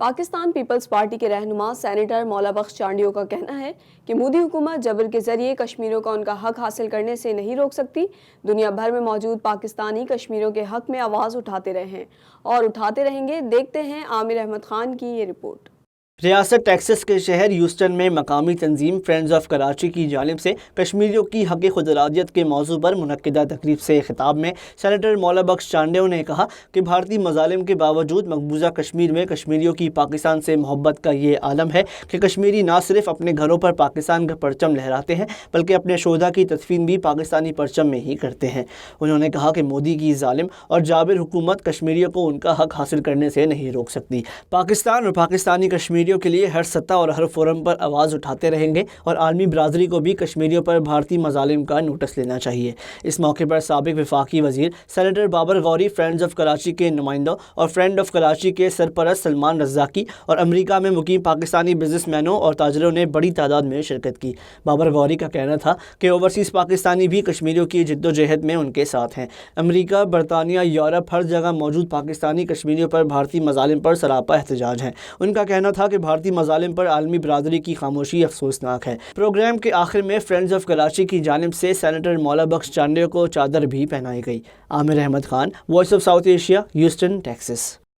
Pakistan Peoples party کے رہنما senator مولا بخش چانڈیو کا کہنا ہے کہ مودی حکومت جبر کے ذریعے کشمیریوں کا ان کا حق حاصل کرنے سے نہیں روک سکتی۔ دنیا بھر میں موجود پاکستانی کشمیریوں کے حق میں آواز اٹھاتے رہے ہیں اور اٹھاتے رہیں گے۔ دیکھتے ہیں عامر احمد خان کی یہ رپورٹ۔ ریاست ٹیکساس کے شہر ہیوسٹن میں مقامی تنظیم فرینڈز آف کراچی کی جانب سے کشمیریوں کی حق خود ارادیت کے موضوع پر منعقدہ تقریب سے خطاب میں سینیٹر مولا بخش چانڈیو نے کہا کہ بھارتی مظالم کے باوجود مقبوضہ کشمیر میں کشمیریوں کی پاکستان سے محبت کا یہ عالم ہے کہ کشمیری نہ صرف اپنے گھروں پر پاکستان کا پرچم لہراتے ہیں بلکہ اپنے شہدا کی تدفین بھی پاکستانی پرچم میں ہی کرتے ہیں۔ انہوں نے کہا کہ مودی کی ظالم اور جابر حکومت کشمیریوں کو ان کا حق حاصل کرنے سے نہیں روک سکتی۔ پاکستان اور پاکستانی کشمیریوں کے لیے ہر سطح اور ہر فورم پر آواز اٹھاتے رہیں گے اور عالمی برادری کو بھی کشمیریوں پر بھارتی مظالم کا نوٹس لینا چاہیے۔ اس موقع پر سابق وفاقی وزیر senator Babar Ghori, friends of Karachi کے نمائندوں اور فرینڈ آف کراچی کے سرپرست سلمان رزاقی اور امریکہ میں مقیم پاکستانی بزنس مینوں اور تاجروں نے بڑی تعداد میں شرکت کی۔ بابر غوری کا کہنا تھا کہ اوورسیز پاکستانی بھی کشمیریوں کی جدوجہد میں ان کے ساتھ ہیں۔ امریکہ، برطانیہ، یورپ، ہر جگہ موجود پاکستانی کشمیریوں پر بھارتی مظالم پر سراپا احتجاج ہے۔ ان کا کہنا تھا کہ بھارتی مظالم پر عالمی برادری کی خاموشی افسوسناک ہے۔ پروگرام کے آخر میں فرینڈز آف کراچی کی جانب سے سینیٹر مولا بخش چانڈیو کو چادر بھی پہنائی گئی۔ Aamir Ahmed Khan, Voice of South Asia, Houston, Texas.